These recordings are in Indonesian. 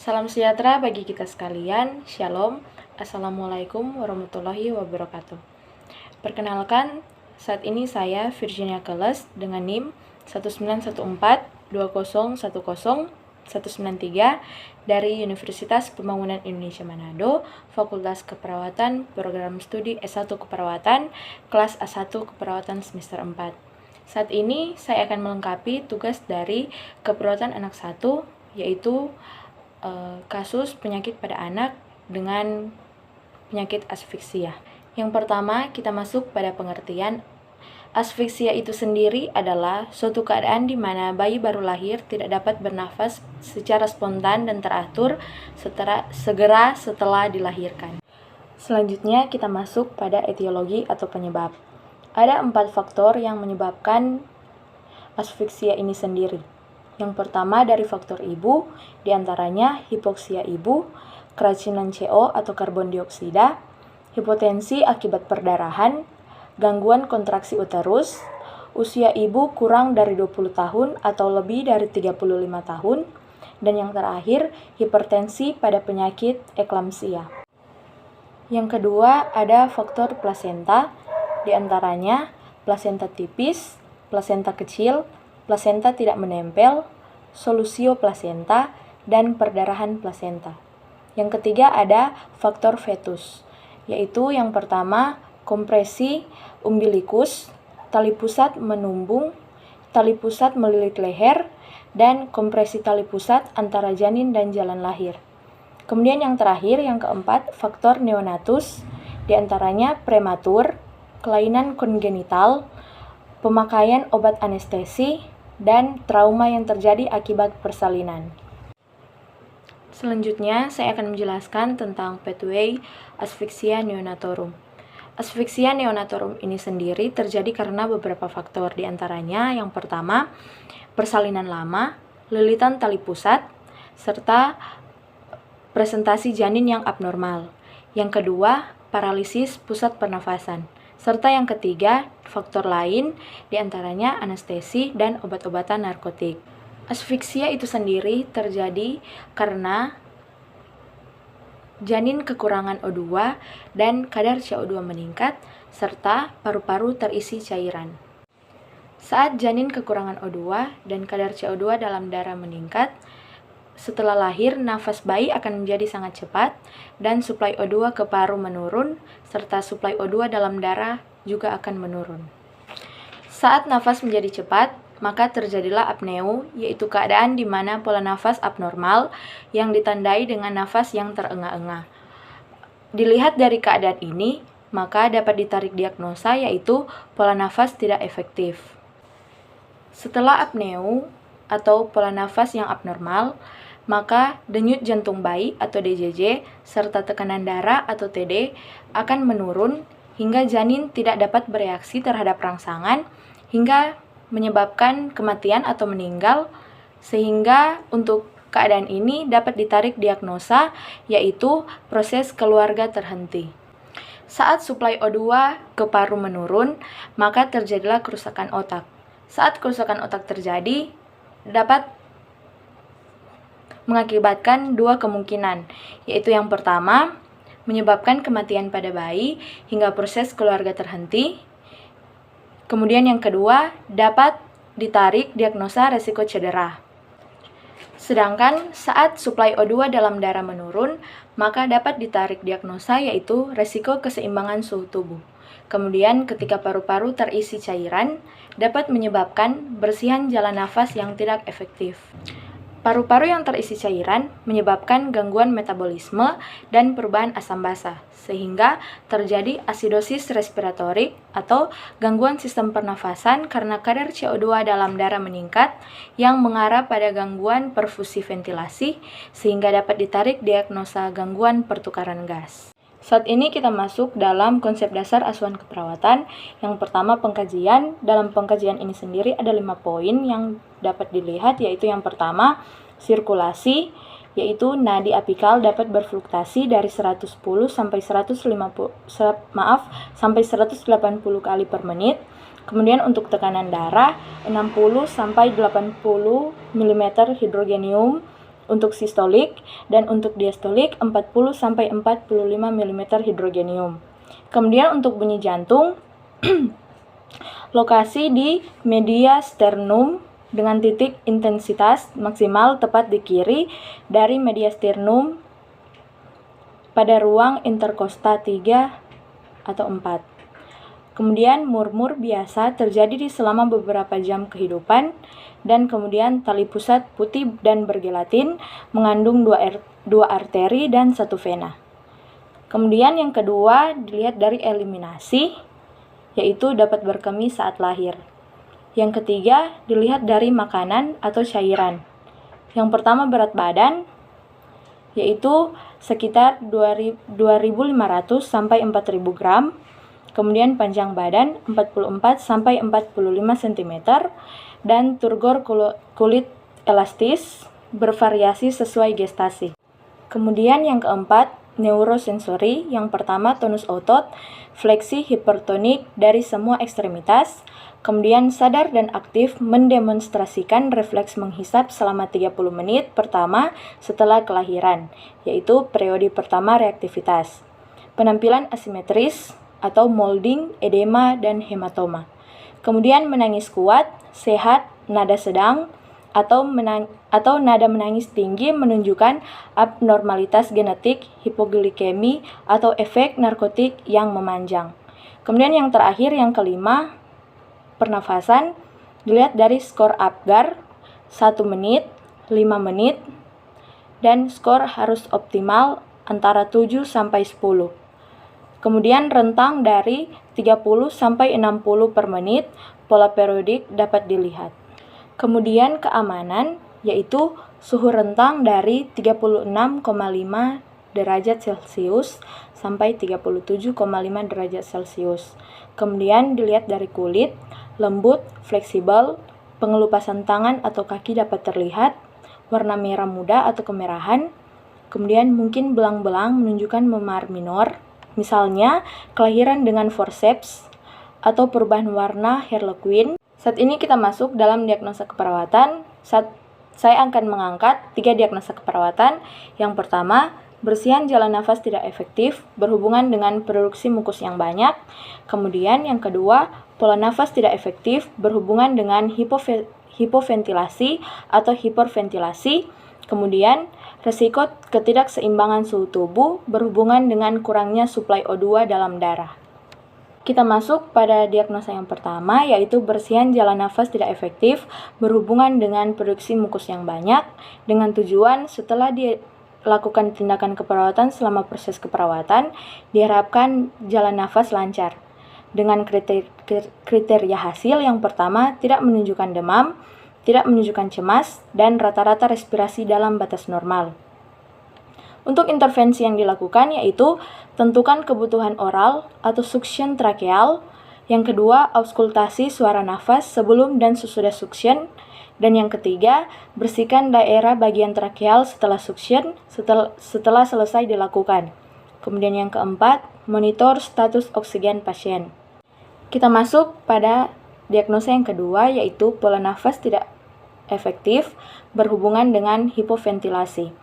Salam sejahtera bagi kita sekalian, Shalom, Assalamualaikum warahmatullahi wabarakatuh. Perkenalkan, saat ini saya Virginia Keles dengan NIM 1914-2010-193 dari Universitas Pembangunan Indonesia Manado, Fakultas Keperawatan, Program Studi S1 Keperawatan, kelas A1 Keperawatan semester 4. Saat ini saya akan melengkapi tugas dari Keperawatan Anak 1, yaitu kasus penyakit pada anak dengan penyakit asfiksia. Yang pertama, kita masuk pada pengertian. Asfiksia itu sendiri adalah suatu keadaan di mana bayi baru lahir tidak dapat bernafas secara spontan dan teratur segera setelah dilahirkan. Selanjutnya, kita masuk pada etiologi atau penyebab. Ada 4 faktor yang menyebabkan asfiksia ini sendiri. Yang pertama dari faktor ibu, diantaranya hipoksia ibu, keracunan CO atau karbon dioksida, hipotensi akibat perdarahan, gangguan kontraksi uterus, usia ibu kurang dari 20 tahun atau lebih dari 35 tahun, dan yang terakhir hipertensi pada penyakit eklamsia. Yang kedua ada faktor plasenta, diantaranya plasenta tipis, plasenta kecil, plasenta tidak menempel, solusio plasenta, dan perdarahan plasenta. Yang ketiga ada faktor fetus, yaitu yang pertama kompresi umbilikus, tali pusat menumbung, tali pusat melilit leher, dan kompresi tali pusat antara janin dan jalan lahir. Kemudian yang terakhir, yang keempat, faktor neonatus, diantaranya prematur, kelainan kongenital, pemakaian obat anestesi, dan trauma yang terjadi akibat persalinan. Selanjutnya, saya akan menjelaskan tentang pathway asfiksia neonatorum. Asfiksia neonatorum ini sendiri terjadi karena beberapa faktor, diantaranya yang pertama, persalinan lama, lilitan tali pusat, serta presentasi janin yang abnormal. Yang kedua, paralisis pusat pernafasan. Serta yang ketiga, faktor lain, diantaranya anestesi dan obat-obatan narkotik. Asfiksia itu sendiri terjadi karena janin kekurangan O2 dan kadar CO2 meningkat, serta paru-paru terisi cairan. Saat janin kekurangan O2 dan kadar CO2 dalam darah meningkat, setelah lahir, nafas bayi akan menjadi sangat cepat dan suplai O2 ke paru menurun, serta suplai O2 dalam darah juga akan menurun. Saat nafas menjadi cepat, maka terjadilah apneu, yaitu keadaan di mana pola nafas abnormal yang ditandai dengan nafas yang terengah-engah. Dilihat dari keadaan ini, maka dapat ditarik diagnosa yaitu pola nafas tidak efektif. Setelah apneu atau pola nafas yang abnormal, maka denyut jantung bayi atau DJJ serta tekanan darah atau TD akan menurun hingga janin tidak dapat bereaksi terhadap rangsangan hingga menyebabkan kematian atau meninggal, sehingga untuk keadaan ini dapat ditarik diagnosa yaitu proses keluarga terhenti. Saat suplai O2 ke paru menurun, maka terjadilah kerusakan otak. Saat kerusakan otak terjadi, dapat mengakibatkan 2 kemungkinan, yaitu yang pertama, menyebabkan kematian pada bayi hingga proses keluarga terhenti. Kemudian yang kedua, dapat ditarik diagnosa resiko cedera. Sedangkan saat suplai O2 dalam darah menurun, maka dapat ditarik diagnosa yaitu resiko keseimbangan suhu tubuh. Kemudian ketika paru-paru terisi cairan, dapat menyebabkan bersihan jalan nafas yang tidak efektif. Paru-paru yang terisi cairan menyebabkan gangguan metabolisme dan perubahan asam basa, sehingga terjadi asidosis respiratorik atau gangguan sistem pernafasan karena kadar CO2 dalam darah meningkat yang mengarah pada gangguan perfusi ventilasi, sehingga dapat ditarik diagnosa gangguan pertukaran gas. Saat ini kita masuk dalam konsep dasar asuhan keperawatan. Yang pertama pengkajian. Dalam pengkajian ini sendiri ada 5 poin yang dapat dilihat, yaitu yang pertama sirkulasi, yaitu nadi apikal dapat berfluktuasi dari 110 sampai 180 kali per menit. Kemudian untuk tekanan darah 60 sampai 80 mm hidrogenium untuk sistolik, dan untuk diastolik 40-45 mm hidrogenium. Kemudian untuk bunyi jantung, lokasi di media sternum dengan titik intensitas maksimal tepat di kiri dari media sternum pada ruang interkosta 3 atau 4. Kemudian murmur biasa terjadi di selama beberapa jam kehidupan, dan kemudian tali pusat putih dan bergelatin mengandung 2 arteri dan 1 vena. Kemudian yang kedua dilihat dari eliminasi, yaitu dapat berkemih saat lahir. Yang ketiga dilihat dari makanan atau cairan. Yang pertama berat badan, yaitu sekitar 2.500 sampai 4.000 gram. Kemudian panjang badan 44 sampai 45 cm, dan turgor kulit elastis bervariasi sesuai gestasi. Kemudian yang keempat, neurosensori. Yang pertama tonus otot, fleksi hipertonik dari semua ekstremitas. Kemudian sadar dan aktif mendemonstrasikan refleks menghisap selama 30 menit pertama setelah kelahiran, yaitu periode pertama reaktivitas. Penampilan asimetris atau molding, edema, dan hematoma. Kemudian menangis kuat, sehat, nada sedang, atau nada menangis tinggi menunjukkan abnormalitas genetik, hipoglikemi, atau efek narkotik yang memanjang. Kemudian yang terakhir, yang kelima, pernafasan, dilihat dari skor Apgar, 1 menit, 5 menit, dan skor harus optimal antara 7 sampai 10. Kemudian rentang dari 30 sampai 60 per menit, pola periodik dapat dilihat. Kemudian keamanan, yaitu suhu rentang dari 36,5 derajat Celcius sampai 37,5 derajat Celcius. Kemudian dilihat dari kulit, lembut, fleksibel, pengelupasan tangan atau kaki dapat terlihat, warna merah muda atau kemerahan, kemudian mungkin belang-belang menunjukkan memar minor, misalnya kelahiran dengan forceps atau perubahan warna harlequin. Saat ini kita masuk dalam diagnosa keperawatan. Saya akan mengangkat 3 diagnosa keperawatan. Yang pertama, bersihan jalan nafas tidak efektif berhubungan dengan produksi mukus yang banyak. Kemudian yang kedua, pola nafas tidak efektif berhubungan dengan hipoventilasi atau hiperventilasi. Kemudian, resiko ketidakseimbangan suhu tubuh berhubungan dengan kurangnya suplai O2 dalam darah. Kita masuk pada diagnosa yang pertama, yaitu bersihan jalan nafas tidak efektif berhubungan dengan produksi mukus yang banyak, dengan tujuan setelah dilakukan tindakan keperawatan selama proses keperawatan, diharapkan jalan nafas lancar. Dengan kriteria hasil yang pertama, tidak menunjukkan demam, tidak menunjukkan cemas, dan rata-rata respirasi dalam batas normal. Untuk intervensi yang dilakukan yaitu tentukan kebutuhan oral atau suction trakeal. Yang kedua, auskultasi suara nafas sebelum dan sesudah suction. Dan yang ketiga, bersihkan daerah bagian trakeal setelah suction setelah selesai dilakukan. Kemudian yang keempat, monitor status oksigen pasien. Kita masuk pada diagnosa yang kedua, yaitu pola nafas tidak efektif berhubungan dengan hipoventilasi.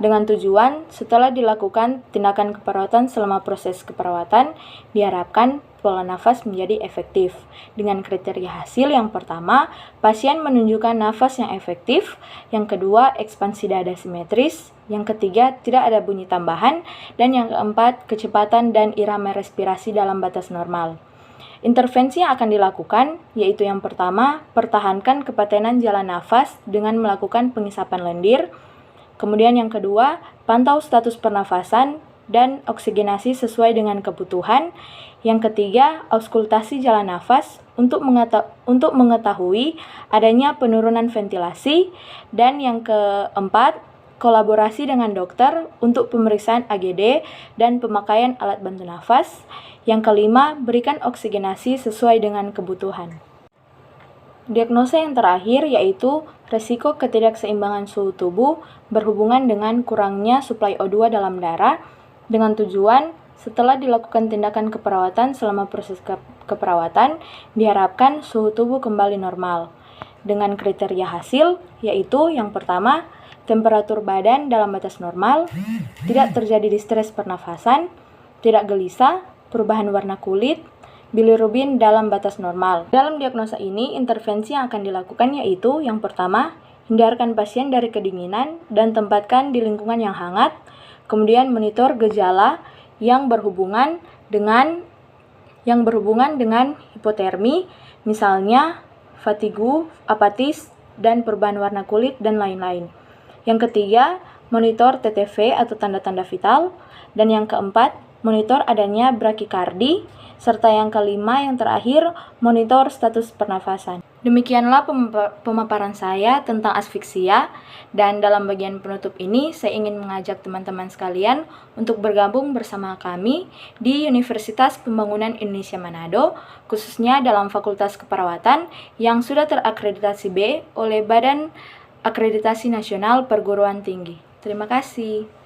Dengan tujuan, setelah dilakukan tindakan keperawatan selama proses keperawatan, diharapkan pola nafas menjadi efektif. Dengan kriteria hasil yang pertama, pasien menunjukkan nafas yang efektif. Yang kedua, ekspansi dada simetris. Yang ketiga, tidak ada bunyi tambahan. Dan yang keempat, kecepatan dan irama respirasi dalam batas normal. Intervensi yang akan dilakukan, yaitu yang pertama, pertahankan kepatenan jalan nafas dengan melakukan pengisapan lendir. Kemudian yang kedua, pantau status pernafasan dan oksigenasi sesuai dengan kebutuhan. Yang ketiga, auskultasi jalan nafas untuk mengetahui adanya penurunan ventilasi. Dan yang keempat, kolaborasi dengan dokter untuk pemeriksaan AGD dan pemakaian alat bantu nafas. Yang kelima, berikan oksigenasi sesuai dengan kebutuhan. Diagnosa yang terakhir yaitu resiko ketidakseimbangan suhu tubuh berhubungan dengan kurangnya suplai O2 dalam darah, dengan tujuan setelah dilakukan tindakan keperawatan selama proses keperawatan diharapkan suhu tubuh kembali normal. Dengan kriteria hasil yaitu yang pertama, temperatur badan dalam batas normal, tidak terjadi distres pernafasan, tidak gelisah, perubahan warna kulit, bilirubin dalam batas normal. Dalam diagnosa ini, intervensi yang akan dilakukan yaitu yang pertama, hindarkan pasien dari kedinginan dan tempatkan di lingkungan yang hangat, kemudian monitor gejala yang berhubungan dengan hipotermi, misalnya fatigu, apatis, dan perubahan warna kulit, dan lain-lain. Yang ketiga, monitor TTV atau tanda-tanda vital. Dan yang keempat, monitor adanya brakikardi. Serta yang kelima, yang terakhir, monitor status pernafasan. Demikianlah pemaparan saya tentang asfiksia. Dan dalam bagian penutup ini, saya ingin mengajak teman-teman sekalian untuk bergabung bersama kami di Universitas Pembangunan Indonesia Manado, khususnya dalam Fakultas Keperawatan yang sudah terakreditasi B oleh Badan Akreditasi Nasional Perguruan Tinggi. Terima kasih.